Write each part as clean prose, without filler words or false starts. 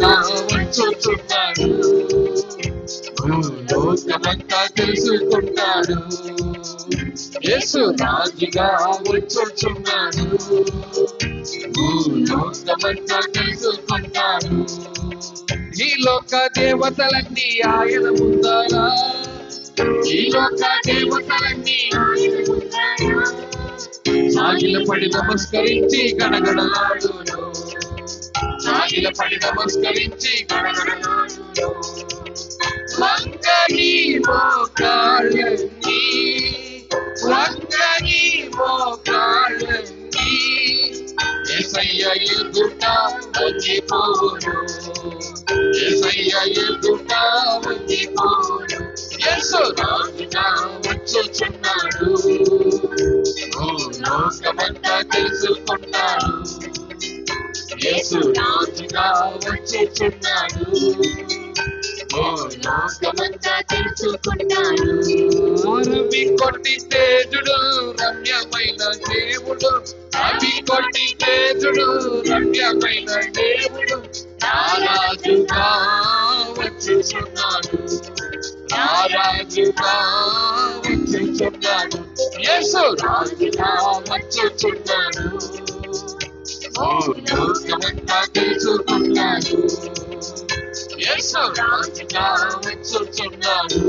రాజుగా వచ్చుచున్నాడు, భూలోకమంతా తెలుసుకుంటాడు. యేసు రాజుగా వచ్చుచున్నాడు, భూలోకమంతా తెలుసుకుంటాడు. ఈ లోక దేవతలన్నీ ఆయన ముందరా, ఈ లోక దేవతలన్నీ ఆయన ముందరా సాగిలపడి నమస్కరించి గణగణలాడును, సాగిలపడి నమస్కరించి గణగణలాడును. వంగని మోకాళ్ళన్నీ, వంగని మోకాళ్ళన్నీ యేసయ్య ఎదుట వంగిపోవును, యేసయ్య ఎదుట వంగిపోవును. యేసు రాజుగా వచ్చుచున్నాడు, భూలోకమంతా తెలుసుకున్నాడు. యేసు రాజుగా వచ్చుచున్నాడు, భూలోకమంతా తెలుసుకున్నాడు. రవి కొట్టి తేజుడు రమ్యమైన దేవుడు, రవి కొట్టి తేజుడు రమ్యమైన దేవుడు రాజుగా వచ్చుచున్నాడు, రాజుగా వచ్చుచున్నాడు. యేసు రాజుగా వచ్చుచున్నాడు, భూలోకమంతా తెలుసుకున్నాడు. యేసు రాజుగా వచ్చుచున్నాడు,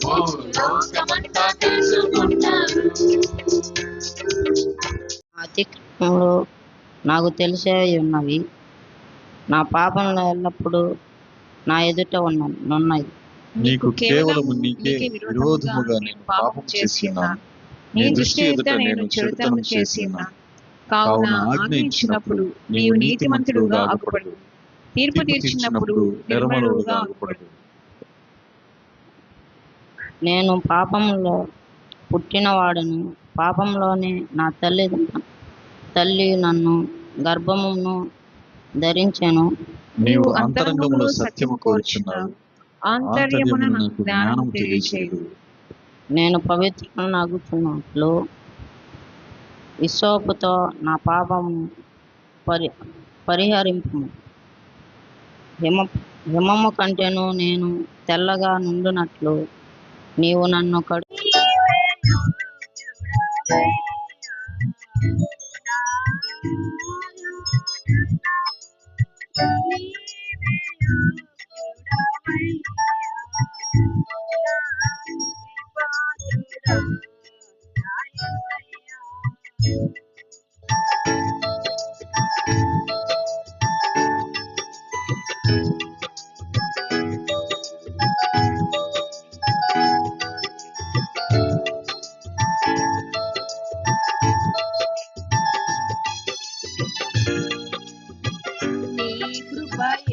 భూలోకమంతా తెలుసుకున్నాడు. అతిక్రమంలో నాకు తెలిసే ఉన్నవి, నా పాపంలో ఎల్లప్పుడూ నా ఎదుట ఉన్నాయి. నీకు కేవలము నీకే విరోధముగా నేను పాపం చేసినాను, నీ దృష్టి ఎదుట నేను చెడుతనం చేసినాను. కావున ఆజ్ఞ ఇచ్చినప్పుడు నీవు నీతిమంతుడుగా అగుపడు, తీర్పు తీర్చినప్పుడు నిర్మలుడుగా అగుపడు. నేను పాపంలో పుట్టినవాడను, పాపంలోనే నా తల్లి నన్ను గర్భమును ధరించెను. నీవు అంతరంగములో సత్యము కోరుచున్నావు, ఆంతర్యమున నాకు జ్ఞానము తెలియచేయు. నేను పవిత్రునగుచున్నట్లు విశ్వాపుతో నా పాపమును పరిహరింపుము. హిమము కంటేను నేను తెల్లగా నుండునట్లు నీవు నన్ను నీ కృపయే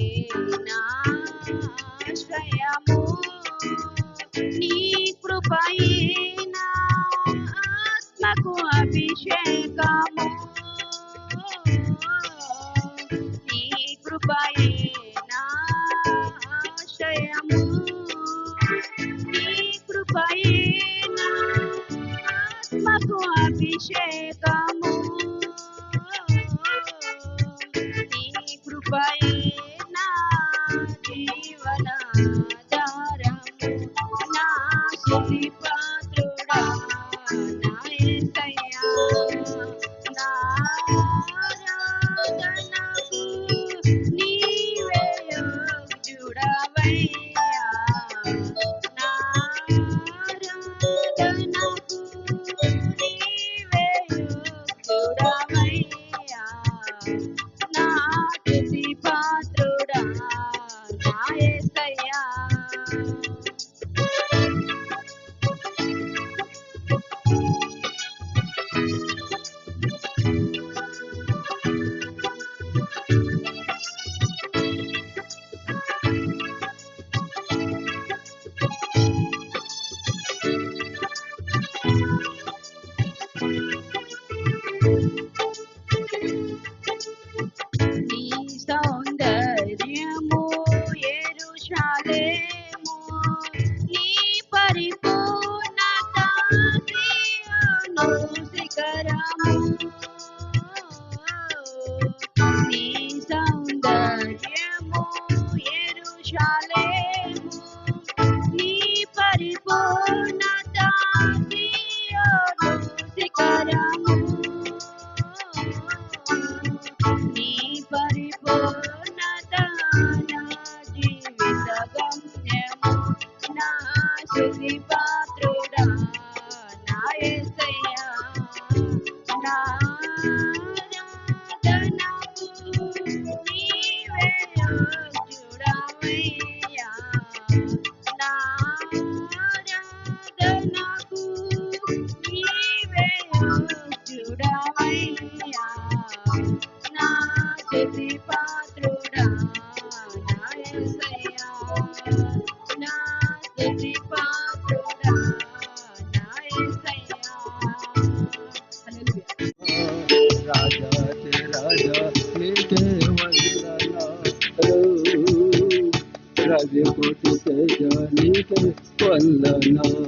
రవి కోటి తేజ నీకే వందనాలు.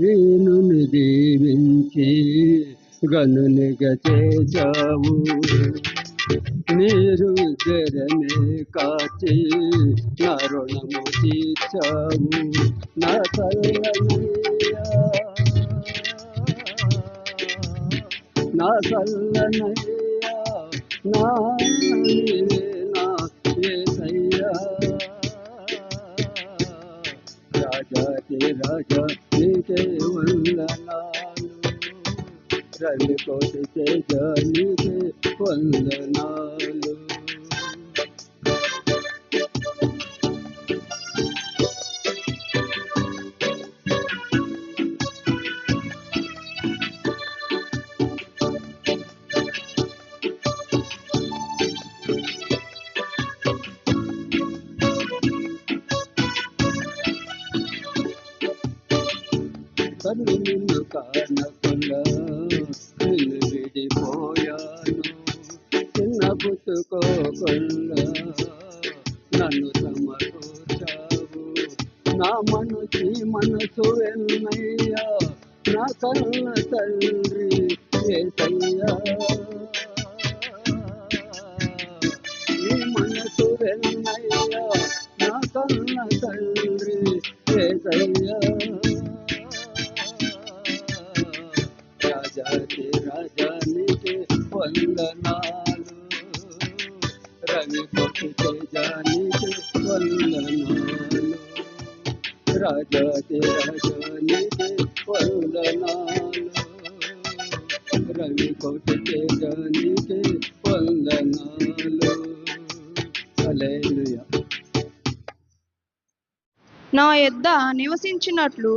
నేను దీవించి గనునిగా చేశావు, మీరు జరమే కాచి నా రుణము తీర్చావు. నా చల్లనయ్యా, నా చల్లనయ్యా, నా యేసయ్యా. రాజాకి రాజా నీకే వందనాలు, రవి కోటి తేజ నీకే వందనాలు. కన్ను నిన్ను కానకుండా నిన్ను విడిపోయాను, చిన్న పుట్టుకోకుండా నన్ను సమకూర్చావు. నా మనసు వెన్నయ్యా, నా కన్న తండ్రి యేసయ్యా. నీ మనసు వెన్నయ్యా, నా కన్న తండ్రి యేసయ్యా. రాజాకి రాజా నీకే వందనాలు, రవి కోటి తేజ నీకే వందనాలు. రాజాకి రాజా నీకే వందనాలు, రవి కోటి తేజ నీకే వందనాలు. హల్లెలూయా. నా యొద్ద నివసించినట్లు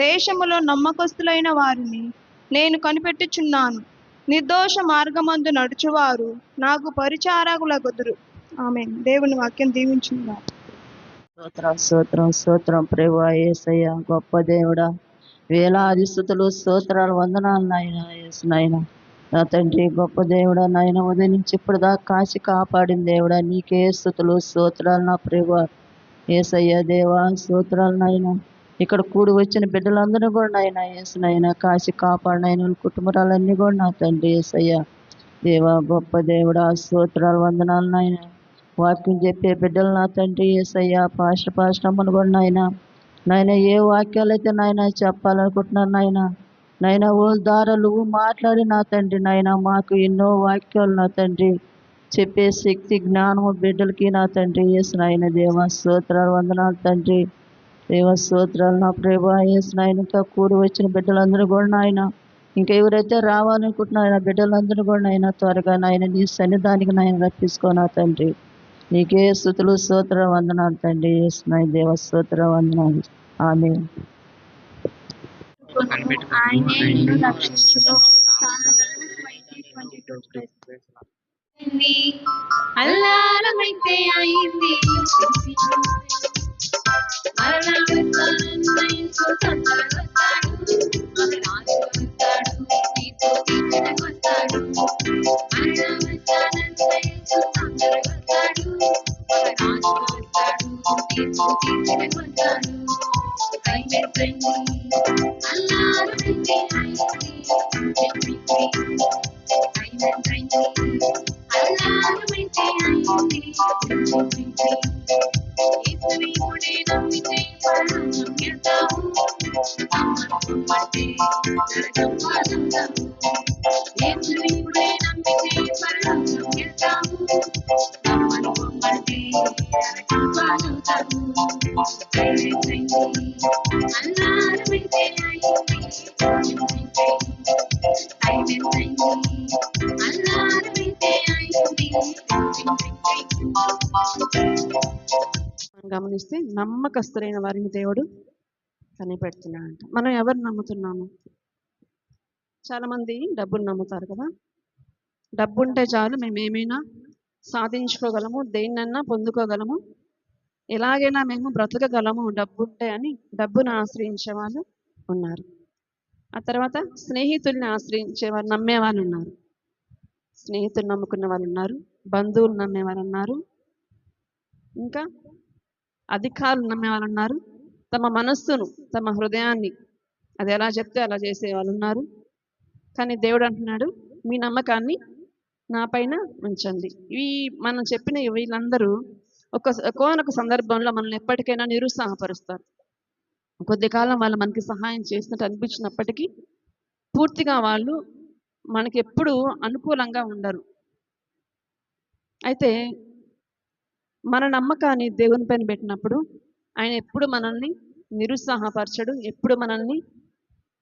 దేశములో నమ్మకస్తులైన వారిని నేను కనిపెట్టుచున్నాను. నిర్దోష మార్గమందు నడుచువారు నాకు పరిచారకులగుదురు. ఆమేన్. దేవుని వాక్యం దీవించుగాక. స్తోత్రం స్తోత్రం స్తోత్రం ప్రభువా యేసయ్య, గొప్ప దేవుడా, వేలాది స్తుతులు స్తోత్రాలు వందనాలు నాయన. యేసు నాయన, నా తండ్రి గొప్ప దేవుడా నాయన, ఉదయం నుంచి ఇప్పుడు దాకా కాచి కాపాడిన దేవుడా నీకే స్తుతులు స్తోత్రాలు నా ప్రభువా యేసయ్య. దేవా స్తోత్రాలు నాయన. ఇక్కడ కూడి వచ్చిన బిడ్డలందరూ కూడా నాయన యేసు నాయన కాచి కాపాడినైన కుటుంబాలన్నీ కూడా నా తండ్రి యేసయ్య. దేవా గొప్ప దేవుడా స్తోత్రాలు వందనాలు నాయన. వాక్యం చెప్పే బిడ్డలు నా తండ్రి యేసయ్య, పాస్టమ్మను కూడా నాయన ఏ వాక్యాలు అయితే నాయన చెప్పాలనుకుంటున్నారు నాయన ఓ దారులు మాట్లాడి నా తండ్రి నాయన మాకు ఎన్నో వాక్యాలు నా తండ్రి చెప్పే శక్తి జ్ఞానము బిడ్డలకి నా తండ్రి యేసు నాయన. దేవా స్తోత్రాలు వందనాలు తండ్రి. దేవ స్తోత్రాలు నా ప్రభువా యేసు నాయన. ఇంకా కూడి వచ్చిన బిడ్డలందరూ కూడా నాయన, ఇంకా ఎవరైతే రావాలనుకుంటున్నారో బిడ్డలందరూ కూడా నాయన త్వరగా నాయన నీ సన్నిధానికి నాయన రప్పించుకో నా తండ్రి. నీకే స్తుతులు స్తోత్ర వందనాలు తండ్రి యేసు నాయన. దేవ స్తోత్ర వందనాలు. ఆమేన్. ఆయనే నిన్ను రక్షించును. సామెతలు 20:22. అల్లారమైతే అయింది, మరణ వృత్తాంతయించు తొందరగొస్తాడు, మగరాజు వస్తాడు, నీతో తీర్చనకొస్తాడు. మరణ వృత్తాంతయించు తొందరగొస్తాడు, మగరాజు వస్తాడు, నీతో తీర్చనకొస్తాడు. అయిపోయింది అల్లారమైతే అయింది, అల్లారమైతే అయింది. యేసువీయుడే నమ్మితే పరలోకం వెళ్తావు, నమ్మకపోతే నరకం పాలవుతావు. యేసువీయుడే నమ్మితే పరలోకం వెళ్తావు, నమ్మకపోతే నరకం పాలవుతావు. అల్లారమైతే అయింది, అల్లారమైతే అయింది. గమనిస్తే నమ్మకస్తులైన వారిని దేవుడు కనిపెడుతున్నాడంట. మనం ఎవరు నమ్ముతున్నాము? చాలామంది డబ్బును నమ్ముతారు కదా. డబ్బు ఉంటే చాలు మేము ఏమైనా సాధించుకోగలము, దేన్నన్నా పొందుకోగలము, ఎలాగైనా మేము బ్రతకగలము డబ్బు ఉంటే అని డబ్బును ఆశ్రయించే వాళ్ళు ఉన్నారు. ఆ తర్వాత స్నేహితుల్ని ఆశ్రయించేవారు, నమ్మేవాళ్ళు ఉన్నారు. స్నేహితులు నమ్ముకున్న వాళ్ళు ఉన్నారు, బంధువులు నమ్మేవారు ఉన్నారు, ఇంకా అధికారులు నమ్మేవాళ్ళు ఉన్నారు, తమ మనస్సును, తమ హృదయాన్ని అది ఎలా చెప్తే అలా చేసే వాళ్ళు ఉన్నారు. కానీ దేవుడు అంటున్నాడు, మీ నమ్మకాన్ని నా పైన ఉంచండి. ఈ మనం చెప్పిన వీళ్ళందరూ ఒక్కొక్క సందర్భంలో మనల్ని ఎప్పటికైనా నిరుత్సాహపరుస్తారు. కొద్ది కాలం వాళ్ళు మనకి సహాయం చేసినట్టు అనిపించినప్పటికీ పూర్తిగా వాళ్ళు మనకి ఎప్పుడు అనుకూలంగా ఉండరు. అయితే మన నమ్మకాన్ని దేవుని పైన పెట్టినప్పుడు ఆయన ఎప్పుడు మనల్ని నిరుత్సాహపరచడు, ఎప్పుడు మనల్ని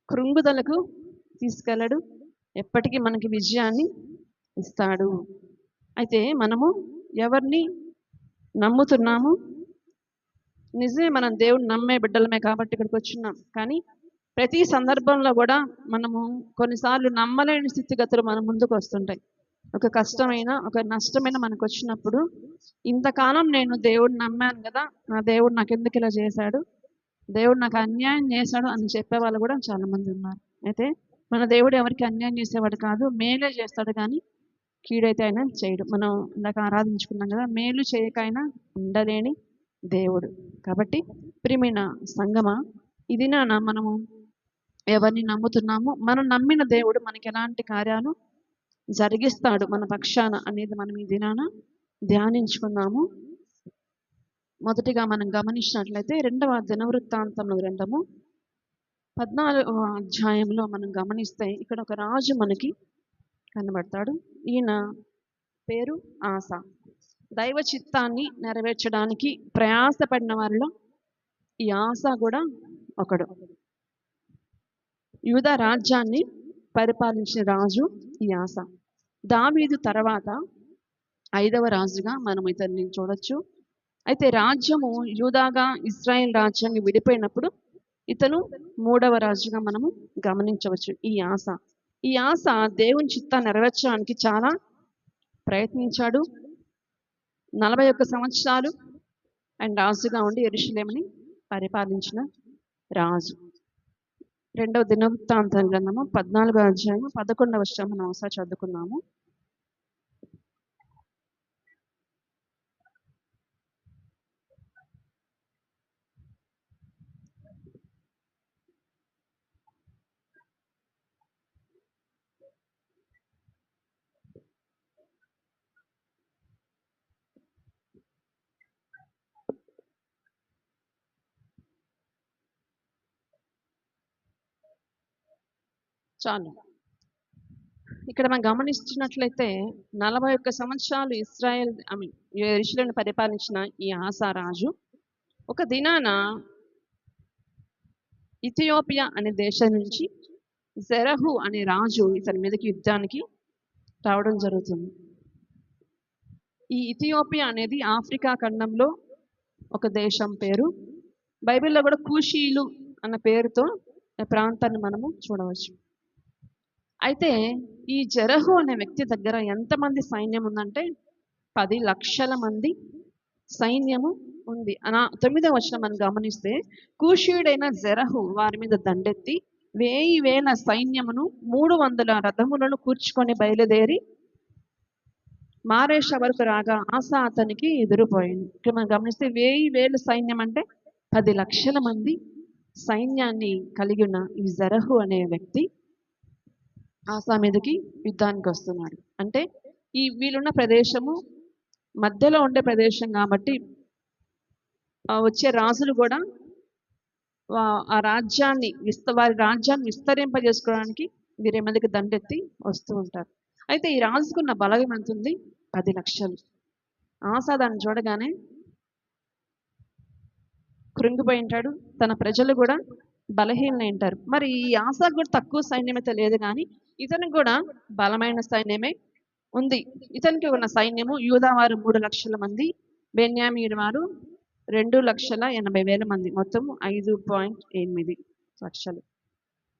కృంగుదలకు తీసుకెళ్ళడు, ఎప్పటికీ మనకి విజయాన్ని ఇస్తాడు. అయితే మనము ఎవరిని నమ్ముతున్నాము? నిజమే, మనం దేవుని నమ్మే బిడ్డలమే కాబట్టి ఇక్కడికి వచ్చున్నాం. కానీ ప్రతి సందర్భంలో కూడా మనము కొన్నిసార్లు నమ్మలేని స్థితిగతులు మన ముందుకు వస్తుంటాయి. ఒక కష్టమైన, ఒక నష్టమైన మనకు వచ్చినప్పుడు ఇంతకాలం నేను దేవుడిని నమ్మాను కదా, నా దేవుడు నాకు ఎందుకు ఇలా చేశాడు, దేవుడు నాకు అన్యాయం చేశాడు అని చెప్పే వాళ్ళు కూడా చాలా మంది ఉన్నారు. అయితే మన దేవుడు ఎవరికి అన్యాయం చేసేవాడు కాదు, మేలే చేస్తాడు కానీ కీడైతే ఆయన చేయడు. మనం ఇందాక ఆరాధించుకున్నాం కదా, మేలు చేయకైనా ఉండలేని దేవుడు. కాబట్టి ప్రియమైన సంగమా, ఇది మనము ఎవరిని నమ్ముతున్నామో మనం నమ్మిన దేవుడు మనకి ఎలాంటి కార్యాలు జరిగిస్తాడు మన పక్షాన అనేది మనం ఈ దినాన ధ్యానించుకున్నాము. మొదటిగా మనం గమనించినట్లయితే 2వ దినవృత్తాంతముల గ్రంథము 14వ అధ్యాయంలో మనం గమనిస్తే ఇక్కడ ఒక రాజు మనకి కనబడతాడు. ఈయన పేరు ఆస. దైవ చిత్తాన్ని నెరవేర్చడానికి ప్రయాసపడిన వారిలో ఈ ఆస కూడా ఒకడు. యూదా రాజ్యాన్ని పరిపాలించిన రాజు ఈ ఆస. దావీదు తర్వాత 5వ రాజుగా మనం ఇతన్ని చూడొచ్చు. అయితే రాజ్యము యూదాగా ఇశ్రాయేల్ రాజ్యాన్ని విడిపోయినప్పుడు ఇతను 3వ రాజుగా మనము గమనించవచ్చు. ఈ ఆస దేవుని చిత్తాన్ని నెరవేర్చడానికి చాలా ప్రయత్నించాడు. 41 సంవత్సరాలు ఆయన రాజుగా ఉండి యెరూషలేముని పరిపాలించిన రాజు. 2వ దినవృత్తాంతం గ్రంథము 14వ అధ్యాయం 11వ వచనం మనం ఒకసారి చదువుకుందాము. చాలు. ఇక్కడ మనం గమనించినట్లయితే 41 సంవత్సరాలు యెరూషలేమును పరిపాలించిన ఈ ఆసా రాజు ఒక దినాన ఇథియోపియా అనే దేశం నుంచి జెరహు అనే రాజు ఇతని మీదకి యుద్ధానికి రావడం జరుగుతుంది. ఈ ఇథియోపియా అనేది ఆఫ్రికా ఖండంలో ఒక దేశం పేరు. బైబిల్లో కూడా కూషీలు అన్న పేరుతో ప్రాంతాన్ని మనము చూడవచ్చు. అయితే ఈ జెరహు అనే వ్యక్తి దగ్గర ఎంతమంది సైన్యం ఉందంటే 10 లక్షల మంది సైన్యము ఉంది. 9వ వచనం మనం గమనిస్తే కూషీయుడైన జెరహు వారి మీద దండెత్తి 1000 సైన్యమును 300 రథములను కూర్చుకొని బయలుదేరి మారేష వరకు రాగా ఆసా అతనికి ఎదురుపోయింది. ఇక్కడ మనం గమనిస్తే 1000 సైన్యం అంటే 10 లక్షల మంది సైన్యాన్ని కలిగి ఉన్న ఈ జెరహు అనే వ్యక్తి ఆసా మీదకి యుద్ధానికి వస్తున్నాడు. అంటే వీళ్ళున్న ప్రదేశము మధ్యలో ఉండే ప్రదేశం కాబట్టి వచ్చే రాజులు కూడా ఆ రాజ్యాన్ని వారి రాజ్యాన్ని విస్తరింపజేసుకోవడానికి వీరి మీదకి దండెత్తి వస్తూ ఉంటారు. అయితే ఈ రాజుకున్న బలగం ఎంత ఉంది? 10 లక్షలు. ఆసా దాన్ని చూడగానే కృంగిపోయి ఉంటాడు. తన ప్రజలు కూడా బలహీనై ఉంటారు. మరి ఈ ఆసాకు కూడా తక్కువ సైన్యమైతే లేదు, కానీ ఇతనికి కూడా బలమైన సైన్యమే ఉంది. ఇతనికి ఉన్న సైన్యము యూదా వారు 3 లక్షల మంది, బెన్యామీను వారు 2,80,000 మంది, మొత్తం 5.8 లక్షలు.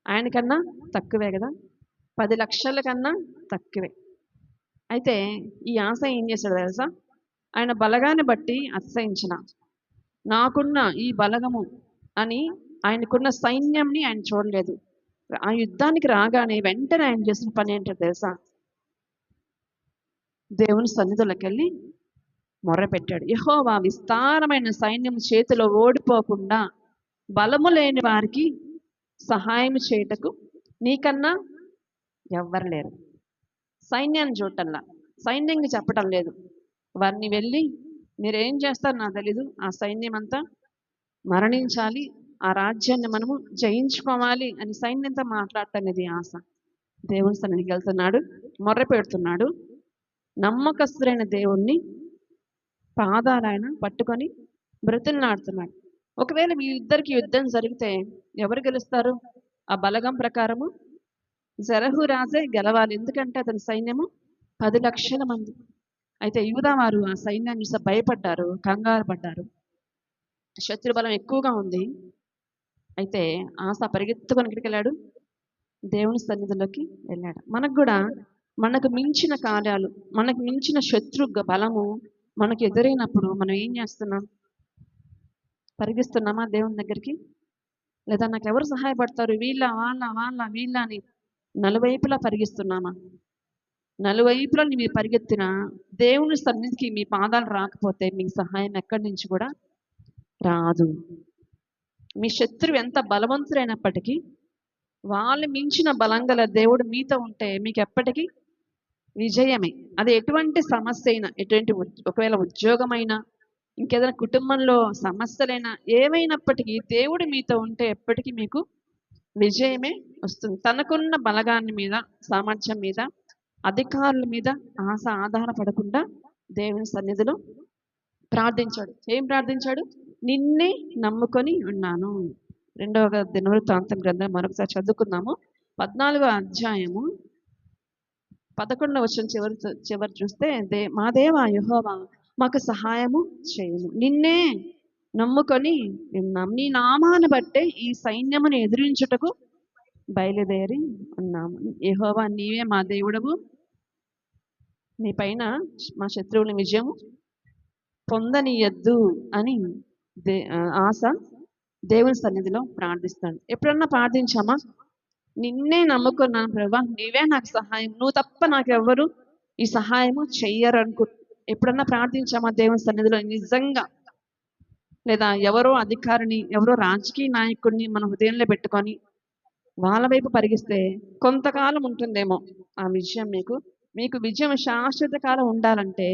ఆయనకన్నా తక్కువే కదా, 10 లక్షల కన్నా తక్కువే. అయితే ఈ ఆస ఏం చేశాడు తెలుసా? ఆయన బలగాన్ని బట్టి అతిశయించిన, నాకున్న ఈ బలగము అని ఆయనకున్న సైన్యంని ఆయన చూడలేదు. ఆ యుద్ధానికి రాగానే వెంటనే ఆయన చేసిన పని ఏంటో తెలుసా? దేవుని సన్నిధిలోకి వెళ్ళి మొర్రపెట్టాడు. యెహోవా విస్తారమైన సైన్యం చేతిలో ఓడిపోకుండా బలము లేని వారికి సహాయం చేయటకు నీకన్నా ఎవ్వరు లేరు. సైన్యాన్ని చూడటంలా, సైన్యంగా చెప్పటం లేదు. వారిని వెళ్ళి మీరేం చేస్తారు నాకు తెలీదు, ఆ సైన్యం అంతా మరణించాలి, ఆ రాజ్యాన్ని మనము జయించుకోవాలి అని సైన్యంతో మాట్లాడటనేది ఆశ. దేవుని సన్నిధికి వెళ్తున్నాడు, మొర్ర పెడుతున్నాడు. నమ్మకస్తులైన దేవుణ్ణి పాదాలైన పట్టుకొని బ్రతులునాడుతున్నాడు. ఒకవేళ మీ ఇద్దరికి యుద్ధం జరిగితే ఎవరు గెలుస్తారు? ఆ బలగం ప్రకారము జరహు రాజే గెలవాలి. ఎందుకంటే అతని సైన్యము 10 లక్షల మంది. అయితే యూదా వారు ఆ సైన్యాన్ని చూసి భయపడ్డారు, కంగారు పడ్డారు. శత్రు బలం ఎక్కువగా ఉంది. అయితే ఆస పరిగెత్తుకొని ఎక్కడికి వెళ్ళాడు? దేవుని సన్నిధిలోకి వెళ్ళాడు. మనకు కూడా మనకు మించిన కార్యాలు, మనకు మించిన శత్రు బలము మనకు ఎదురైనప్పుడు మనం ఏం చేస్తున్నాం? పరిగిస్తున్నామా దేవుని దగ్గరికి? లేదా నాకు ఎవరు సహాయపడతారు, వీళ్ళ వాళ్ళ వాళ్ళ వీళ్ళ అని నలువైపులా పరిగిస్తున్నామా? నలువైపులా మీరు పరిగెత్తిన దేవుని సన్నిధికి మీ పాదాలు రాకపోతే మీకు సహాయం ఎక్కడి నుంచి కూడా రాదు. మీ శత్రువు ఎంత బలవంతుడైనప్పటికీ వాళ్ళు మించిన బలం గల దేవుడు మీతో ఉంటే మీకు ఎప్పటికీ విజయమే. అది ఎటువంటి సమస్య అయినా, ఎటువంటి ఒకవేళ ఉద్యోగమైనా, ఇంకేదైనా కుటుంబంలో సమస్యలైనా, ఏమైనప్పటికీ దేవుడు మీతో ఉంటే ఎప్పటికీ మీకు విజయమే వస్తుంది. తనకున్న బలగాన్ని మీద, సామర్థ్యం మీద, అధికారుల మీద ఆశ ఆధారపడకుండా దేవుని సన్నిధిలో ప్రార్థించాడు. ఏం ప్రార్థించాడు? నిన్నే నమ్ముకొని ఉన్నాను. 2వ దినవృత్తాంతం గ్రంథం మరొకసారి చదువుకుందాము. 14వ అధ్యాయము 11వ వచనం చివరి చూస్తే, మా దేవా యెహోవా మాకు సహాయము చేయము, నిన్నే నమ్ముకొని ఉన్నాము, నీ నామాన్ని బట్టే ఈ సైన్యమును ఎదిరించుటకు బయలుదేరి ఉన్నాము. యెహోవా నీవే మా దేవుడవు, నీ పైన మా శత్రువుల విజయము పొందనీయద్దు అని ఆశ దేవుని సన్నిధిలో ప్రార్థిస్తాడు. ఎప్పుడన్నా ప్రార్థించామా? నిన్నే నమ్ముకున్నాను ప్రభా, నీవే నాకు సహాయం, నువ్వు తప్ప నాకెవ్వరు ఈ సహాయము చెయ్యరు ఎప్పుడన్నా ప్రార్థించామా దేవుని సన్నిధిలో నిజంగా? లేదా ఎవరో అధికారిని, ఎవరో రాజకీయ నాయకుడిని మన హృదయంలో పెట్టుకొని వాళ్ళ వైపు పరిగిస్తే కొంతకాలం ఉంటుందేమో ఆ విజయం. మీకు విజయం శాశ్వత కాలం ఉండాలంటే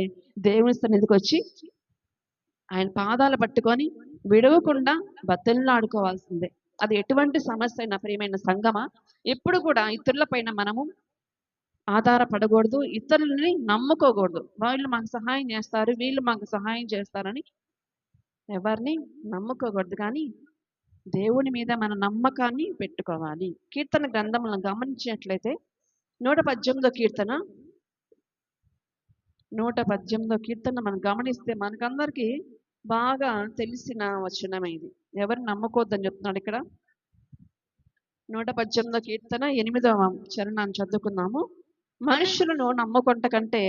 దేవుని సన్నిధికి వచ్చి ఆయన పాదాలు పట్టుకొని విడవకుండా బతిలాడుకోవాల్సిందే. అది ఎటువంటి సమస్య అయినా ప్రియమైన సంగమా, ఎప్పుడు కూడా ఇతరుల పైన మనము ఆధారపడకూడదు, ఇతరులని నమ్ముకోకూడదు. వాళ్ళు మాకు సహాయం చేస్తారు, వీళ్ళు మాకు సహాయం చేస్తారని ఎవరిని నమ్ముకోకూడదు. కానీ దేవుని మీద మన నమ్మకాన్ని పెట్టుకోవాలి. కీర్తన గ్రంథములను గమనించినట్లయితే 118వ కీర్తన మనం గమనిస్తే మనకందరికీ బాగా తెలిసిన వచనం ఇది. ఎవరిని నమ్ముకోవద్దని చెప్తున్నాడు ఇక్కడ. 118వ కీర్తన 8వ చరణాన్ని చదువుకుందాము. మనుషులను నమ్ముకొంట కంటే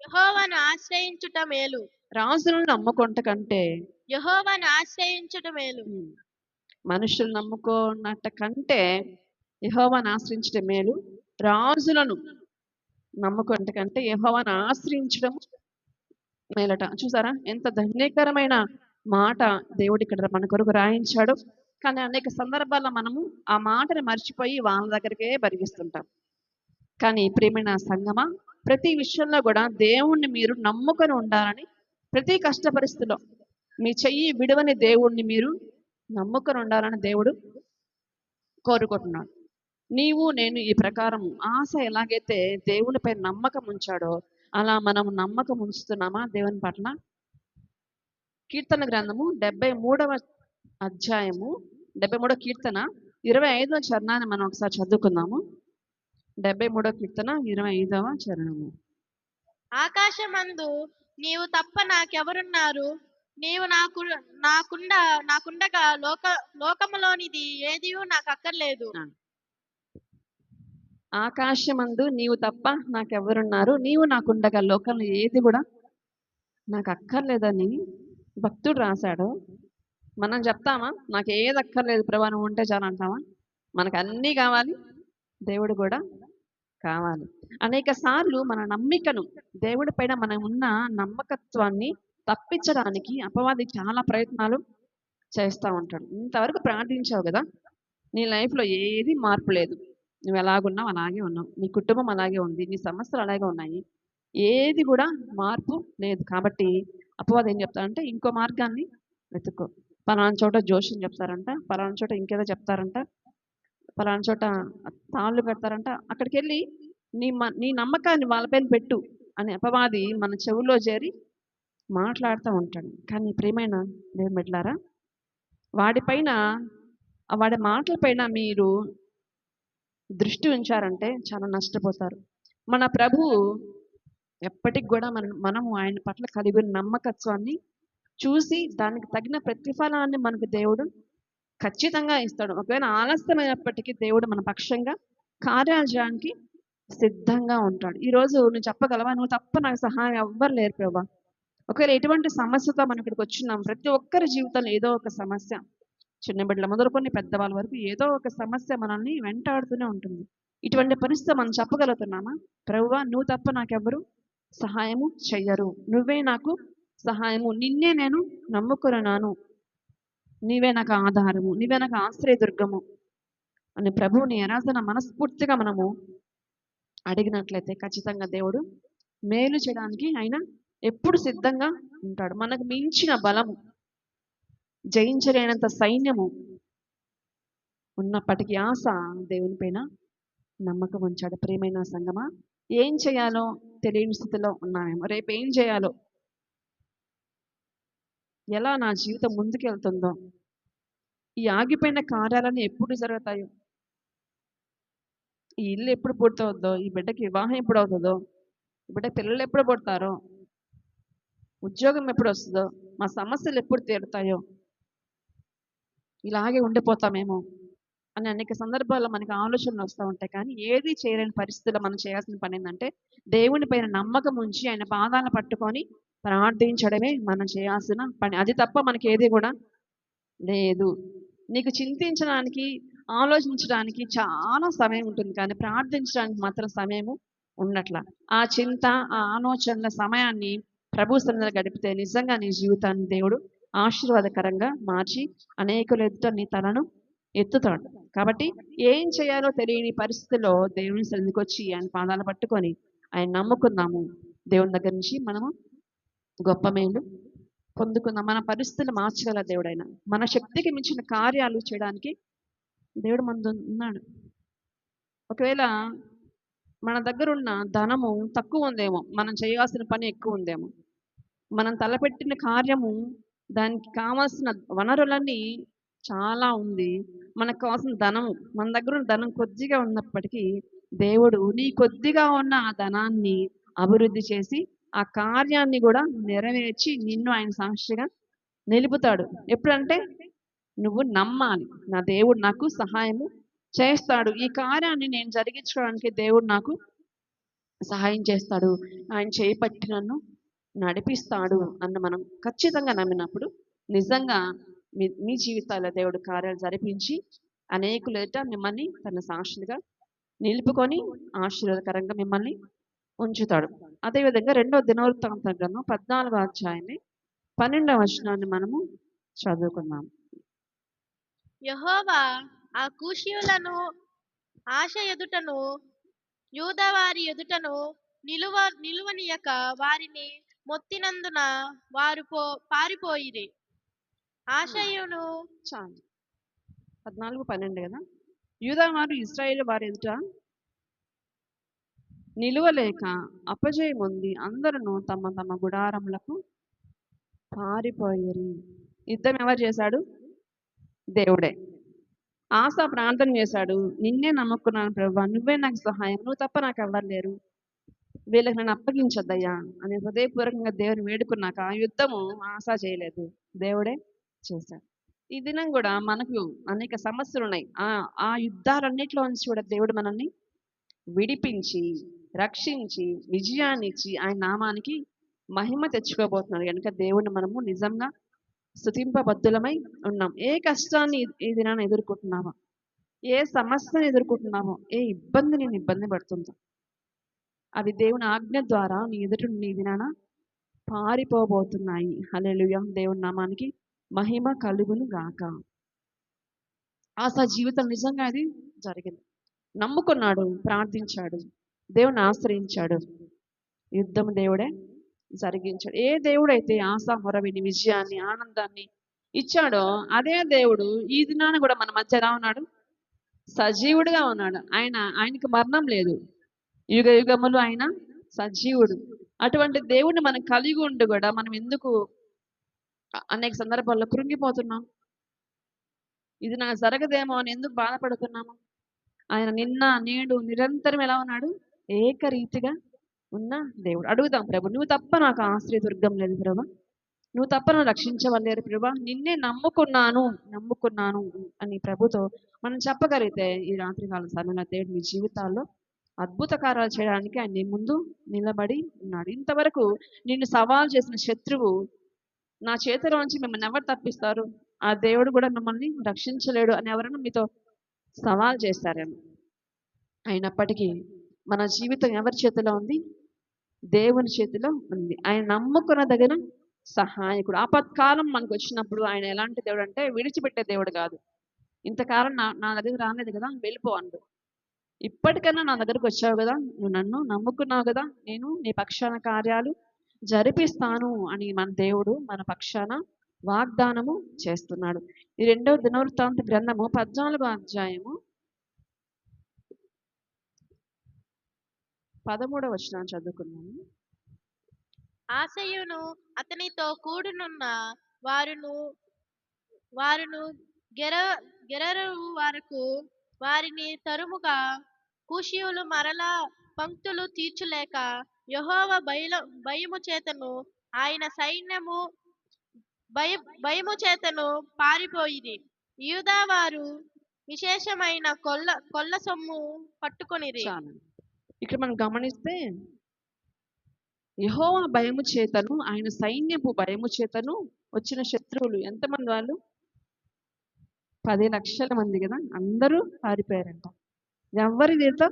యెహోవాను ఆశ్రయించుట మేలు. రాజులను నమ్ముకొంట కంటే యెహోవాను ఆశ్రయించుట మేలు. మనుషులు నమ్ముకున్నట్ట కంటే యెహోవాను ఆశ్రయించడం మేలు. రాజులను నమ్ముకొంట కంటే యెహోవాను ఆశ్రయించడం మేలట. చూసారా ఎంత ధన్యకరమైన మాట దేవుడు ఇక్కడ మన కొరకు రాయించాడు. కానీ అనేక సందర్భాల్లో మనము ఆ మాటని మర్చిపోయి వాళ్ళ దగ్గరికే పరిగిస్తుంటాం. కానీ ప్రియమైన సంగమా, ప్రతి విషయంలో కూడా దేవుణ్ణి మీరు నమ్ముకొని ఉండాలని, ప్రతి కష్ట పరిస్థితిలో మీ చెయ్యి విడవని దేవుణ్ణి మీరు నమ్ముకొని ఉండాలని దేవుడు కోరుకుంటున్నాడు. నీవు నేను ఈ ప్రకారం ఆశ ఎలాగైతే దేవునిపై నమ్మకం ఉంచాడో అలా మనం నమ్మకం ఉంచుతున్నామా దేవుని పట్ల? కీర్తన గ్రంథము 73వ అధ్యాయము 73వ కీర్తన 25వ చరణాన్ని మనం ఒకసారి చదువుకుందాము. 73వ కీర్తన 25వ చరణము. ఆకాశమందు నీవు తప్ప నాకెవరున్నారు? నీవు నాకుండగా లోకములోనిది ఏది నాకు అక్కర్లేదు. ఆకాశమందు నీవు తప్ప నాకెవరున్నారు, నీవు నాకుండగా లోకంలో ఏది కూడా నాకు అక్కర్లేదని భక్తుడు రాశాడు. మనం చెప్తామా నాకు ఏది అక్కర్లేదు ప్రభా నువ్వు ఉంటే చాలు అంటామా? మనకు అన్నీ కావాలి, దేవుడు కూడా కావాలి. అనేక సార్లు మన నమ్మికను, దేవుడి పైన మనం ఉన్న నమ్మకత్వాన్ని తప్పించడానికి అపవాది చాలా ప్రయత్నాలు చేస్తూ ఉంటాడు. ఇంతవరకు ప్రార్థించావు కదా, నీ లైఫ్లో ఏది మార్పు లేదు, నువ్వు ఎలాగున్నావు అలాగే ఉన్నావు, నీ కుటుంబం అలాగే ఉంది, నీ సమస్యలు అలాగే ఉన్నాయి, ఏది కూడా మార్పు లేదు. కాబట్టి అపవాది ఏం చెప్తారంటే ఇంకో మార్గాన్ని వెతుక్కో. పలానా చోట జోషం చెప్తారంట, పలానా చోట ఇంకేదో చెప్తారంట, పలానా చోట తాళ్ళు పెడతారంట, అక్కడికి వెళ్ళి నీ నమ్మకాన్ని వాళ్ళపైన పెట్టు అని అపవాది మన చెవుల్లో చేరి మాట్లాడుతూ ఉంటాడు. కానీ ప్రియమైన దేవుని బిడ్డలారా, వాడి మాటల పైన మీరు దృష్టి ఉంచారంటే చాలా నష్టపోతారు. మన ప్రభువు ఎప్పటికి కూడా మనము ఆయన పట్ల కలిగిన నమ్మకత్వాన్ని చూసి దానికి తగిన ప్రతిఫలాన్ని మనకు దేవుడు ఖచ్చితంగా ఇస్తాడు. ఒకవేళ ఆలస్యమైనప్పటికీ దేవుడు మన పక్షంగా కార్యాలు చేయడానికి సిద్ధంగా ఉంటాడు. ఈరోజు నువ్వు చెప్పగలవా, నువ్వు తప్ప నాకు సహాయం ఎవ్వరు లేరు ప్రభా. ఒకవేళ ఎటువంటి సమస్యతో మనం ఇక్కడికి వచ్చినాం, ప్రతి ఒక్కరి జీవితంలో ఏదో ఒక సమస్య, చిన్న బిడ్డల మొదలుకొని పెద్దవాళ్ళ వరకు ఏదో ఒక సమస్య మనల్ని వెంటాడుతూనే ఉంటుంది. ఇటువంటి పరిస్థితి మనం చెప్పగలుగుతున్నామా, ప్రభువా నువ్వు తప్ప నాకెవ్వరు సహాయము చెయ్యరు, నువ్వే నాకు సహాయము, నిన్నే నేను నమ్ముకున్నాను, నీవే నాకు ఆధారము, నీవే నాకు ఆశ్రయదుర్గము అని ప్రభువుని ఆరాధన మనస్ఫూర్తిగా మనము అడిగినట్లయితే ఖచ్చితంగా దేవుడు మేలు చేయడానికి ఆయన ఎప్పుడు సిద్ధంగా ఉంటాడు. మనకు మించిన బలము, జయించలేనంత సైన్యము ఉన్నప్పటికీ ఆశ దేవుని పైన నమ్మకం ఉంచాడు. ప్రియమైన సంగమా, ఏం చేయాలో తెలియని స్థితిలో ఉన్నామేమో, రేపు ఏం చేయాలో, ఎలా నా జీవితం ముందుకెళ్తుందో, ఈ ఆగిపోయిన కార్యాలన్నీ ఎప్పుడు జరుగుతాయో, ఈ ఇల్లు ఎప్పుడు పూర్తవుద్దో, ఈ బిడ్డకి వివాహం ఎప్పుడు అవుతుందో, ఈ బిడ్డ పిల్లలు ఎప్పుడు పుడతారో, ఉద్యోగం ఎప్పుడు వస్తుందో, మా సమస్యలు ఎప్పుడు తీరుతాయో, ఇలాగే ఉండిపోతామేమో అని అనేక సందర్భాల్లో మనకి ఆలోచనలు వస్తూ ఉంటాయి. కానీ ఏది చేయలేని పరిస్థితుల్లో మనం చేయాల్సిన పని ఏంటంటే దేవుని పైన నమ్మకం ఉంచి ఆయన పాదాలను పట్టుకొని ప్రార్థించడమే మనం చేయాల్సిన పని. అది తప్ప మనకి ఏది కూడా లేదు. నీకు చింతించడానికి, ఆలోచించడానికి చాలా సమయం ఉంటుంది, కానీ ప్రార్థించడానికి మాత్రం సమయము ఉండట్లా. ఆ చింత, ఆ ఆలోచనల సమయాన్ని ప్రభు సన్నిధిలో గడిపితే నిజంగా నీ జీవితాన్ని దేవుడు ఆశీర్వాదకరంగా మార్చి అనేకుల ఎదుట నీ తలను ఎత్తుతాడు. కాబట్టి ఏం చేయాలో తెలియని పరిస్థితిలో దేవుని సన్నిధికి వచ్చి ఆయన పాదాలు పట్టుకొని ఆయన నమ్ముకుందాము. దేవుని దగ్గర నుంచి మనము గొప్ప మేలు పొందుకుందాం. మన పరిస్థితులు మార్చగల దేవుడైన, మన శక్తికి మించిన కార్యాలు చేయడానికి దేవుడు మన ఉన్నాడు. ఒకవేళ మన దగ్గర ఉన్న ధనము తక్కువ ఉందేమో, మనం చేయాల్సిన పని ఎక్కువ ఉందేమో, మనం తలపెట్టిన కార్యము దానికి కావాల్సిన వనరులన్నీ చాలా ఉంది, మనకు కావాల్సిన ధనము, మన దగ్గర ఉన్న ధనం కొద్దిగా ఉన్నప్పటికీ దేవుడు నీ కొద్దిగా ఉన్న ఆ ధనాన్ని అభివృద్ధి చేసి ఆ కార్యాన్ని కూడా నెరవేర్చి నిన్ను ఆయన సాక్షిగా నిలుపుతాడు. ఎప్పుడంటే నువ్వు నమ్మాలి, నా దేవుడు నాకు సహాయము చేస్తాడు, ఈ కార్యాన్ని నేను జరిగించడానికి దేవుడు నాకు సహాయం చేస్తాడు, ఆయన చేపట్టి నన్ను నడిపిస్తాడు అన్న మనం ఖచ్చితంగా నమ్మినప్పుడు నిజంగా మీ జీవితాల్లో దేవుడు కార్యాలు జరిపించి అనేకుల ఎదుట మిమ్మల్ని తన సాక్షులుగా నిలుపుకొని ఆశీర్వాదకరంగా మిమ్మల్ని ఉంచుతాడు. అదేవిధంగా 2వ దినవృత్తాంతం గ్రంథం 14వ అధ్యాయాన్ని 12వ వచనాన్ని మనము చదువుకుందాం. యెహోవా ఆ కూషీయులను ఆశ ఎదుటను యూదావారి ఎదుటను నిలువనీయక వారిని మొత్తినందున వారు పారిపోయిరి. ఆశయును చాలు 14:12 కదా. యూదావారు ఇశ్రాయేలు వారి ఎదుట నిలువలేక అపజయం ఉంది, అందరూ తమ తమ గుడారములకు పారిపోయారు. యుద్ధం ఎవరు చేశాడు? దేవుడే. ఆశ ప్రార్థన చేశాడు, నిన్నే నమ్ముకున్నాను ప్రభువా, నువ్వే నాకు సహాయం, నువ్వు తప్ప నాకు ఎవరు లేరు, వీళ్ళకి నన్ను అప్పగించొద్దయ్యా అని హృదయపూర్వకంగా దేవుని వేడుకున్నాక ఆ యుద్ధము ఆశ చేయలేదు, దేవుడే చేశాడు. ఈ దినం కూడా మనకు అనేక సమస్యలు ఉన్నాయి. ఆ యుద్ధాలన్నింటిలో నుంచి కూడా దేవుడు మనల్ని విడిపించి రక్షించి విజయాన్ని ఇచ్చి ఆయన నామానికి మహిమ తెచ్చుకోబోతున్నాడు. కనుక దేవుడిని మనము నిజంగా స్తుతింపబద్ధులమై ఉన్నాం. ఏ కష్టాన్ని ఈ దినాన్ని ఎదుర్కొంటున్నామా, ఏ సమస్యను ఎదుర్కొంటున్నావో, ఏ ఇబ్బంది నేను ఇబ్బంది పడుతుందో, అవి దేవుని ఆజ్ఞ ద్వారా నీ ఎదుట నీ దినాన పారిపోబోతున్నాయి. హల్లెలూయా! దేవుని నామానికి మహిమ కలుగును గాక. ఆసా జీవితం నిజంగా అది జరిగింది. నమ్ముకున్నాడు, ప్రార్థించాడు, దేవుని ఆశ్రయించాడు, యుద్ధం దేవుడే జరిగించాడు. ఏ దేవుడైతే ఆసా మొర విని విజయాన్ని, ఆనందాన్ని ఇచ్చాడో అదే దేవుడు ఈ దినాన కూడా మన మధ్య ఎలా ఉన్నాడు? సజీవుడిగా ఉన్నాడు. ఆయనకి మరణం లేదు. యుగ యుగములు ఆయన సజీవుడు. అటువంటి దేవుడిని మనం కలిగి ఉండి కూడా మనం ఎందుకు అనేక సందర్భాల్లో కృంగిపోతున్నాం? ఇది నాకు జరగదేమో అని ఎందుకు బాధపడుతున్నాము? ఆయన నిన్న నేడు నిరంతరం ఎలా ఉన్నాడు? ఏకరీతిగా ఉన్న దేవుడు. అడుగుదాం, ప్రభు నువ్వు తప్ప నాకు ఆశ్రయదుర్గం లేదు ప్రభా, నువ్వు తప్ప నన్ను రక్షించవలేరు ప్రభా, నిన్నే నమ్ముకున్నాను అని ప్రభుతో మనం చెప్పగలిగితే ఈ రాత్రికాల సమయంలో దేవుడు మీ జీవితాల్లో అద్భుత కార్యాలు చేయడానికి ఆయన నీ ముందు నిలబడి ఉన్నాడు. ఇంతవరకు నిన్ను సవాల్ చేసిన శత్రువు నా చేతిలోంచి మిమ్మల్ని ఎవరు తప్పిస్తారు? ఆ దేవుడు కూడా మిమ్మల్ని రక్షించలేడు అని ఎవరైనా మీతో సవాల్ చేస్తారేమో. అయినప్పటికీ మన జీవితం ఎవరి చేతిలో ఉంది? దేవుని చేతిలో ఉంది. ఆయన నమ్ముకున్న దగ్గర సహాయకుడు. ఆపత్కాలం మనకు వచ్చినప్పుడు ఆయన ఎలాంటి దేవుడు అంటే విడిచిపెట్టే దేవుడు కాదు. ఇంతకాలం నా దగ్గర రాలేదు కదా, వెళ్ళిపో అండు. ఇప్పటికైనా నా దగ్గరకు వచ్చావు కదా, నువ్వు నన్ను నమ్ముకున్నావు కదా, నేను నీ పక్షాన కార్యాలు జరిపిస్తాను అని మన దేవుడు మన పక్షాన వాగ్దానము చేస్తున్నాడు. ఈ 2వ దినవృత్తాంత గ్రంథము 14వ అధ్యాయము 13వ వచనాన్ని చదువుకున్నాము. ఆశయును అతనితో కూడునున్న వారును గెరరు వరకు వారిని తరుముగా కూషియులు మరలా పంక్తులు తీర్చులేక యెహోవా భయము చేతను ఆయన సైన్యము భయము చేతను పారిపోయిరి. యూదా వారు విశేషమైన కొల్ల సొమ్ము పట్టుకొనిరి. చాలు. ఇక్కడ మనం గమనిస్తే యెహోవా భయము చేతను ఆయన సైన్యపు భయము చేతను వచ్చిన శత్రువులు ఎంతమంది? వాళ్ళు 10 లక్షల మంది కదా, అందరూ పారిపోయారంట. ఎవరి వీరితో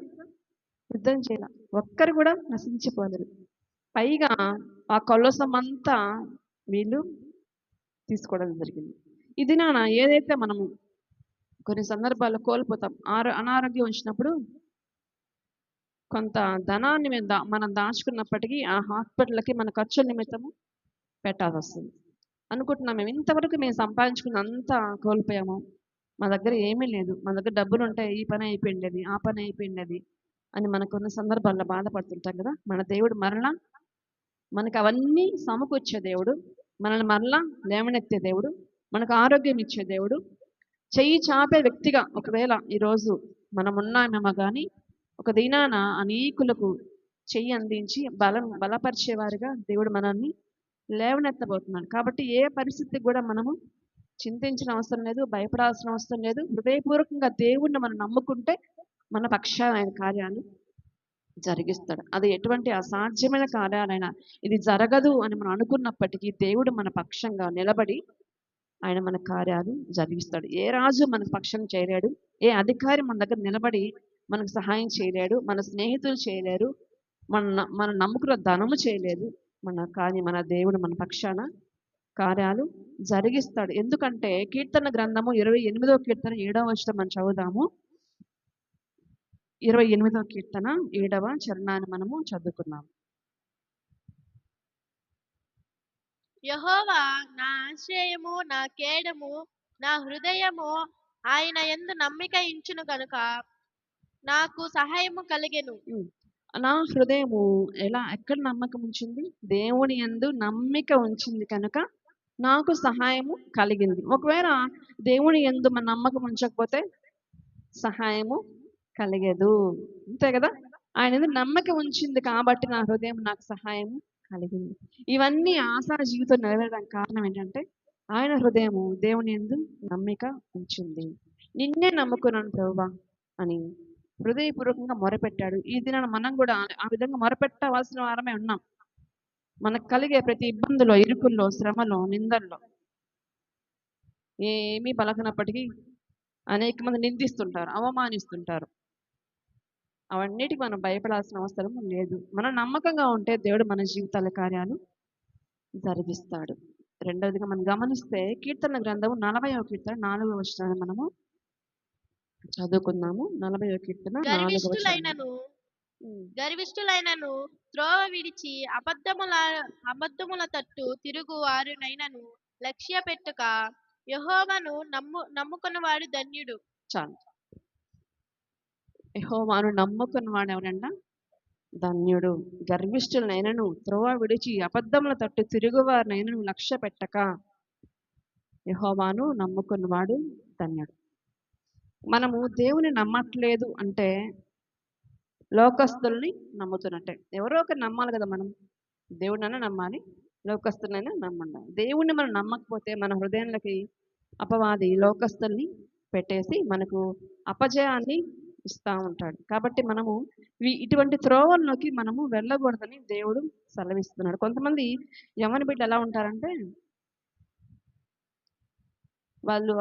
యుద్ధం చేయాల, ఒక్కరు కూడా నశించిపోలేరు. పైగా ఆ కొలసం అంతా వీళ్ళు తీసుకోవడం జరిగింది. ఇది నాన్న ఏదైతే మనము కొన్ని సందర్భాల్లో కోల్పోతాం, అనారోగ్యం వచ్చినప్పుడు కొంత ధనాన్ని మనం దాచుకున్నప్పటికీ ఆ హాస్పిటల్కి మన ఖర్చు నిమిత్తము పెట్టాల్సి వస్తుంది. అనుకుంటున్నాం మేము ఇంతవరకు మేము సంపాదించుకున్న అంతా కోల్పోయాము, మా దగ్గర ఏమీ లేదు, మన దగ్గర డబ్బులు ఉంటే ఈ పని అయిపోయింది, ఆ పని అయిపోయింది అని మనకున్న సందర్భాల్లో బాధపడుతుంటాం కదా. మన దేవుడు మరలా మనకు అవన్నీ సమకూర్చే దేవుడు, మనల్ని మరలా లేవనెత్తే దేవుడు, మనకు ఆరోగ్యం ఇచ్చే దేవుడు, చెయ్యి చాపే వ్యక్తిగా ఒకవేళ ఈరోజు మనం ఉన్నామేమో కానీ ఒక దినాన అనేకులకు చెయ్యి అందించి బలపరిచేవారుగా దేవుడు మనల్ని లేవనెత్తబోతున్నాడు. కాబట్టి ఏ పరిస్థితికి కూడా మనము చింతించిన అవసరం లేదు, భయపడాల్సిన అవసరం లేదు. హృదయపూర్వకంగా దేవుణ్ణి మనం నమ్ముకుంటే మన పక్షాన ఆయన కార్యాలు జరిగిస్తాడు. అది ఎటువంటి అసాధ్యమైన కార్యాలైనా ఇది జరగదు అని మనం అనుకున్నప్పటికీ దేవుడు మన పక్షంగా నిలబడి ఆయన మన కార్యాలు జరిగిస్తాడు. ఏ రాజు మన పక్షం చేయలేడు, ఏ అధికారి మన దగ్గర నిలబడి మనకు సహాయం చేయలేడు, మన స్నేహితులు చేయలేరు, మన నమ్ముకున్న ధనము చేయలేదు, కానీ మన దేవుడు మన పక్షాన కార్యాలు జరిగిస్తాడు. ఎందుకంటే కీర్తన గ్రంథము 28వ కీర్తన 7వ వచనం మనం చదువుదాము. 28వ కీర్తన 7వ చరణాన్ని మనము చదువుకున్నాము. యెహోవా నా ఆశ్రయము, నా కేడము, నా హృదయము ఆయన యందు నమ్మిక ఇంచును గనుక నాకు సహాయము కలిగెను. నా హృదయము ఎక్కడ నమ్మకం ఉంచింది? దేవుని యందు నమ్మిక ఉంచింది కనుక నాకు సహాయము కలిగింది. ఒకవేళ దేవుని యందు మన నమ్మకం ఉంచకపోతే సహాయము కలిగదు, అంతే కదా. ఆయన యందు నమ్మకం ఉంచింది కాబట్టి నా హృదయం నాకు సహాయము కలిగింది. ఇవన్నీ ఆశా జీవితం నెరవేరడానికి కారణం ఏంటంటే ఆయన హృదయము దేవుని యందు నమ్మిక ఉంచింది. నిన్నే నమ్ముకున్నాను ప్రభువా అని హృదయపూర్వకంగా మొరపెట్టాడు. ఈ దినాన మనం కూడా ఆ విధంగా మొరపెట్టవలసిన వారమే ఉన్నాం. మనకు కలిగే ప్రతి ఇబ్బందులో, ఇరుకుల్లో, శ్రమలో, నిందల్లో ఏమీ పలకనప్పటికీ అనేక మంది నిందిస్తుంటారు, అవమానిస్తుంటారు. అవన్నిటికి మనం భయపడాల్సిన అవసరం లేదు. మనం నమ్మకంగా ఉంటే దేవుడు మన జీవితాల కార్యాలు జరిగిస్తాడు. రెండవదిగా మనం గమనిస్తే కీర్తన గ్రంథము 40వ కీర్తన 4వ వచనాన్ని మనము చదువుకుందాము. 40వ కీర్తన 4వ వచనం. గర్విష్ఠులైనను గర్విష్ఠులైనను త్రోవ విడిచి అబద్ధముల తట్టు తిరుగువారునైనను లక్ష్య పెట్టుక యెహోవాను నమ్ముకున్నవాడు ధన్యుడు. చాలు. యెహోవాను నమ్ముకున్నవాడు ఎవరంట? ధన్యుడు. గర్విష్ఠులనైనను త్రోవ విడిచి అబద్ధముల తట్టు తిరుగువారినైనను లక్ష్య పెట్టక యెహోవాను నమ్ముకున్నవాడు ధన్యుడు. మనము దేవుని నమ్మట్లేదు అంటే లోకస్తుల్ని నమ్ముతున్నట్టే. ఎవరో ఒకరు నమ్మాలి కదా మనం. దేవుడినైనా నమ్మాలి, లోకస్తులైనా నమ్మండి. దేవుణ్ణి మనం నమ్మకపోతే మన హృదయంలోకి అపవాది లోకస్తుల్ని పెట్టేసి మనకు అపజయాన్ని ఇస్తూ ఉంటాడు. కాబట్టి మనము ఇటువంటి త్రోవల్లోకి మనము వెళ్ళకూడదని దేవుడు సెలవిస్తున్నాడు. కొంతమంది యవన బిడ్డలు ఎలా ఉంటారంటే వాళ్ళు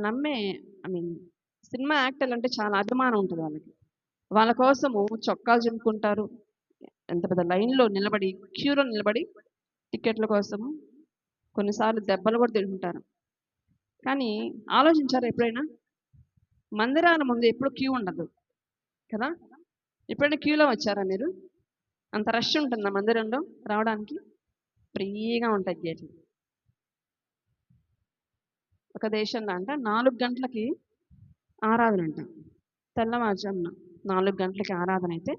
నమ్మే సినిమా యాక్టర్లు అంటే చాలా అభిమానం ఉంటుంది వాళ్ళకి. వాళ్ళ కోసము చొక్కాలు చింపుకుంటారు, ఎంత పెద్ద లైన్లో నిలబడి క్యూలో నిలబడి టికెట్ల కోసము కొన్నిసార్లు దెబ్బలు కూడా తింటుంటారు. కానీ ఆలోచించారా ఎప్పుడైనా? మందిరాల ముందు ఎప్పుడు క్యూ ఉండదు కదా. ఎప్పుడైనా క్యూలో వచ్చారా మీరు? అంత రష్ ఉంటుందా మందిరంలో రావడానికి? ఫ్రీగా ఉంటాయి గేట్లు. ఒక దేశంలో అంట 4 గంటలకి ఆరాధన అంట. తెల్లవారుజామున 4 గంటలకి ఆరాధన అయితే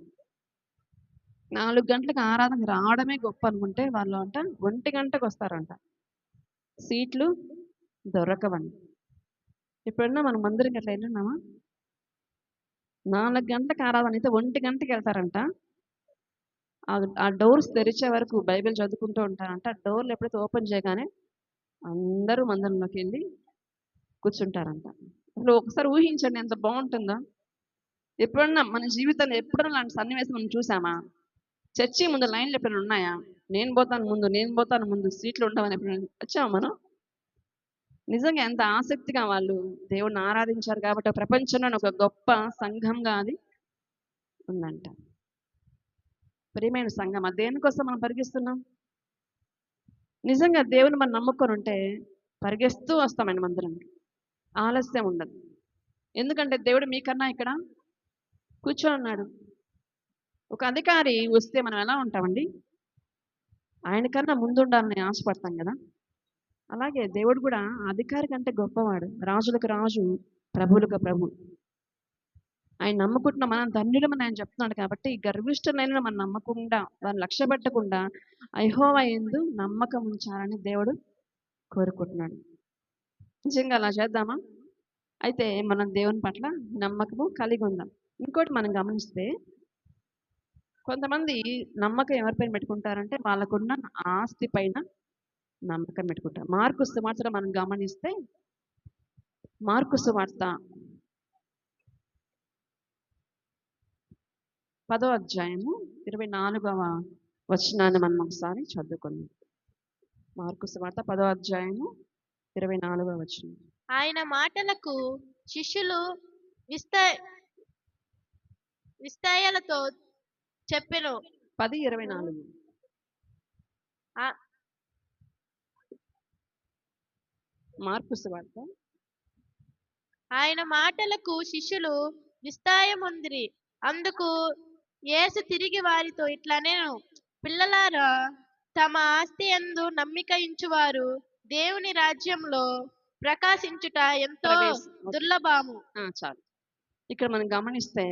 4 గంటలకు ఆరాధనకి రావడమే గొప్ప అనుకుంటే వాళ్ళు అంట 1 గంటకు వస్తారంట. సీట్లు దొరకవండి. ఎప్పుడన్నా మనం మందిరం అట్లా వెళ్ళినామా? 4 గంటలకు ఆరాధన అయితే 1 గంటకి వెళ్తారంట. ఆ డోర్స్ తెరిచే వరకు బైబిల్ చదువుకుంటూ ఉంటారంట. డోర్లు ఎప్పుడైతే ఓపెన్ చేయగానే అందరూ మందిరంలోకి వెళ్ళి కూర్చుంటారంట. అసలు ఒకసారి ఊహించండి ఎంత బాగుంటుందో. ఎప్పుడన్నా మన జీవితంలో ఎప్పుడన్నా అలాంటి సన్నివేశం మనం చూసామా? చర్చి ముందు లైన్లు ఎప్పుడైనా ఉన్నాయా? నేను పోతాను ముందు సీట్లు ఉండవని ఎప్పుడైనా వచ్చామా మనం? నిజంగా ఎంత ఆసక్తిగా వాళ్ళు దేవుడిని ఆరాధించారు కాబట్టి ప్రపంచంలోని ఒక గొప్ప సంఘంగా అది ఉందంట. ప్రియమైన సంఘం, దేనికోసం మనం పరిగెస్తున్నాం? నిజంగా దేవుని మనం నమ్ముకొని ఉంటే పరిగెస్తూ వస్తామండి మందిరానికి. ఆలస్యం ఉండదు. ఎందుకంటే దేవుడు మీకన్నా ఇక్కడ కూర్చొని ఉన్నాడు. ఒక అధికారి వస్తే మనం ఎలా ఉంటామండి? ఆయనకన్నా ముందుండాలని ఆశపడతాం కదా. అలాగే దేవుడు కూడా అధికారి కంటే గొప్పవాడు, రాజులకు రాజు, ప్రభువులకు ప్రభు. ఆయన నమ్ముకుంటున్న మనం ధన్యులమని ఆయన చెప్తున్నాడు. కాబట్టి గర్విష్ఠులైన మనం నమ్మకుండా, వారిని లక్ష్య పెట్టకుండా యెహోవా యందు నమ్మకం ఉంచాలని దేవుడు కోరుకుంటున్నాడు. నిజంగా అలా చేద్దామా? అయితే మనం దేవుని పట్ల నమ్మకము కలిగి ఉందాం. ఇంకోటి మనం గమనిస్తే కొంతమంది నమ్మకం ఎవరిపైన పెట్టుకుంటారంటే వాళ్ళకున్న ఆస్తి పైన నమ్మకం పెట్టుకుంటారు. మార్కు సువార్తలో మనం గమనిస్తే మార్కు సువార్త 10వ అధ్యాయము 24వ వచనాన్ని మనం ఒకసారి చదువుకుందాం. మార్కు సువార్త 10వ అధ్యాయము 24వ వచనం. ఆయన మాటలకు శిష్యులు విస్తయలతో చెప్పెను. 10:24 ఆ- మార్కు సువార్త. ఆయన మాటలకు శిష్యులు విస్తాయముందిరి. అందుకు యేసు తిరిగి వారితో ఇట్లనెను, పిల్లలారా, తమ ఆస్తి యందు నమ్మిక ఇంచువారు దేవుని రాజ్యంలో ప్రకాశించుట ఎంతో దుర్లభము. చాలు. ఇక్కడ మనం గమనిస్తే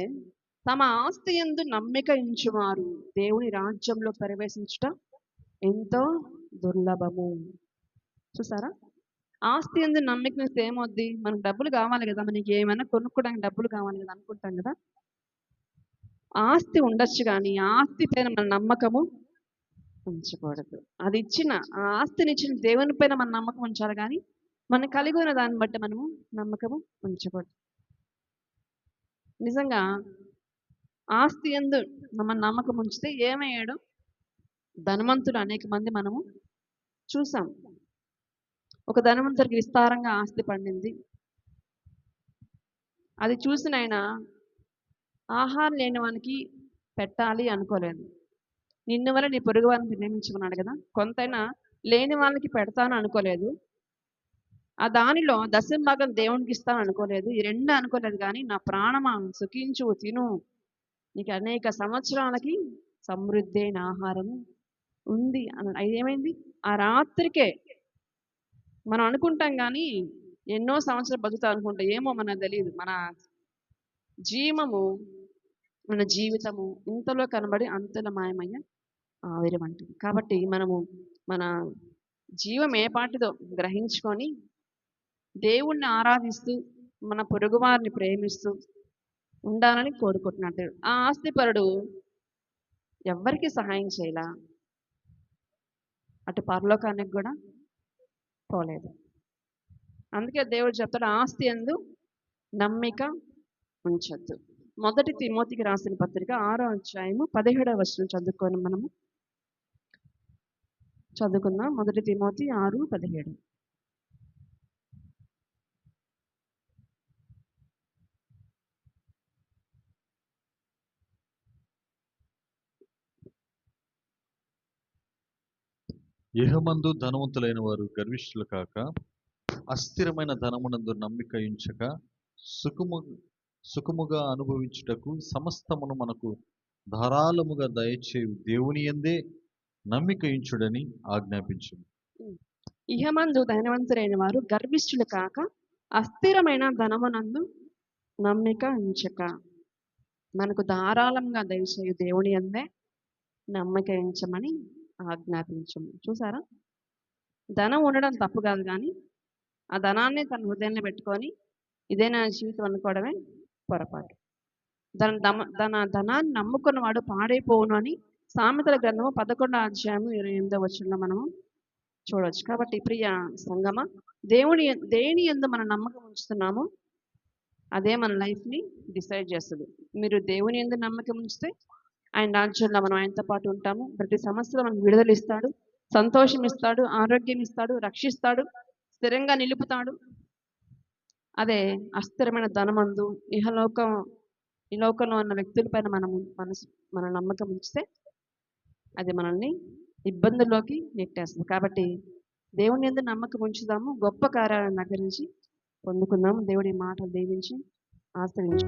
తమ ఆస్తి యందు నమ్మిక ఇంచువారు దేవుని రాజ్యంలో ప్రవేశించుట ఎంతో దుర్లభము. చూసారా? ఆస్తి యందు నమ్మిక ఇస్తే ఏమవుద్ది? మనకు డబ్బులు కావాలి కదా, మనకి ఏమైనా కొనుక్కోవడానికి డబ్బులు కావాలి కదా అనుకుంటాం కదా. ఆస్తి ఉండొచ్చు కానీ ఆస్తి పైన మన నమ్మకము ఉంచకూడదు. అది ఇచ్చిన ఆ ఆస్తిని ఇచ్చిన దేవుని పైన మన నమ్మకం ఉంచాలి కానీ మనం కలిగి ఉన్న దాన్ని బట్టి మనము నమ్మకము ఉంచకూడదు. నిజంగా ఆస్తి యందు మన నమ్మకం ఉంచితే ఏమయ్యాడు? ధనవంతులు అనేక మంది మనము చూసాం. ఒక ధనవంతుడికి విస్తారంగా ఆస్తి పండింది. అది చూసిన ఆయన ఆహారం లేని వానికి పెట్టాలి అనుకోలేదు. నిన్ను వల్ల నీ పొరుగు వారిని ప్రేమించమన్నాడు కదా, కొంతైనా లేని వాళ్ళకి పెడతాను అనుకోలేదు. ఆ దానిలో దశంభాగం దేవునికి ఇస్తాను అనుకోలేదు. ఈ రెండు అనుకోలేదు, కానీ నా ప్రాణమా సుఖించు తిను, నీకు అనేక సంవత్సరాలకి సమృద్ధి అయిన ఆహారము ఉంది అన్నాడు. అది ఏమైంది? ఆ రాత్రికే. మనం అనుకుంటాం కానీ ఎన్నో సంవత్సరాలు బతుకుతాం అనుకుంటాం. ఏమో మనకు తెలియదు. మన జీవము, మన జీవితము ఇంతలో కనబడి అంతలో మాయమయ్యే ఆవిరి వంటిది. కాబట్టి మనము మన జీవం ఏ పాటిదో గ్రహించుకొని దేవుణ్ణి ఆరాధిస్తూ మన పొరుగువారిని ప్రేమిస్తూ ఉండాలని కోరుకుంటున్నాడు. ఆ ఆస్తిపరుడు ఎవ్వరికి సహాయం చేయలా, అటు పరలోకానికి కూడా పోలేదు. అందుకే దేవుడు చెప్తాడు, ఆస్తి యందు నమ్మిక ఉంచొద్దు. మొదటి తిమోతికి రాసిన పత్రిక 6వ అధ్యాయము 17వ వచనం చదువుకొని మనము చదువుకుందాం. మొదటి తిమోతి 6:17. ఇహమందు ధనవంతులైన వారు గర్విష్ఠులు కాక, అస్థిరమైన ధనమునందు నమ్మిక ఉంచక, సుఖముగా అనుభవించుటకు సమస్తమును మనకు ధారాళముగా దయచేయు దేవుని యందే నమ్మిక ఉంచుడని ఆజ్ఞాపించింది. ఇహమందు ధనవంతులైన వారు గర్విష్ఠులు కాక, అస్థిరమైన ధనమునందు నమ్మిక ఉంచక, మనకు ధారాళంగా దయచేయు దేవుని యందే నమ్మిక ఉంచమని ఆజ్ఞాపించము. చూసారా, ధనం ఉండడం తప్పు కాదు, కానీ ఆ ధనాన్ని తన హృదయంలో పెట్టుకొని ఇదే నా జీవితం అనుకోవడమే పొరపాటు. ధనాన్ని నమ్ముకున్నవాడు పాడైపోవును అని సామెతల గ్రంథము 11వ అధ్యాయము 28వ వచనంలో మనము చూడవచ్చు. కాబట్టి ప్రియ సంగమ, దేని యందు మన నమ్మకం ఉంచుతున్నామో అదే మన లైఫ్ని డిసైడ్ చేస్తుంది. మీరు దేవుని యందు నమ్మకం ఉంచితే ఆయన రాజ్యంలో మనం ఆయనతో పాటు ఉంటాము. ప్రతి సమస్యలో మనకు విడుదల ఇస్తాడు, సంతోషం ఇస్తాడు, ఆరోగ్యం ఇస్తాడు, రక్షిస్తాడు, స్థిరంగా నిలుపుతాడు. అదే అస్థిరమైన ధనమందు ఈ లోకంలో ఉన్న వ్యక్తులపైన మన నమ్మకం ఉంచితే అది మనల్ని ఇబ్బందుల్లోకి నెట్టేస్తుంది. కాబట్టి దేవుని యందు నమ్మకం ఉంచుదాము, గొప్ప కార్యాలను నగరించి పొందుకుందాము. దేవుడి మాటలు దీవించి ఆశ్రయించు.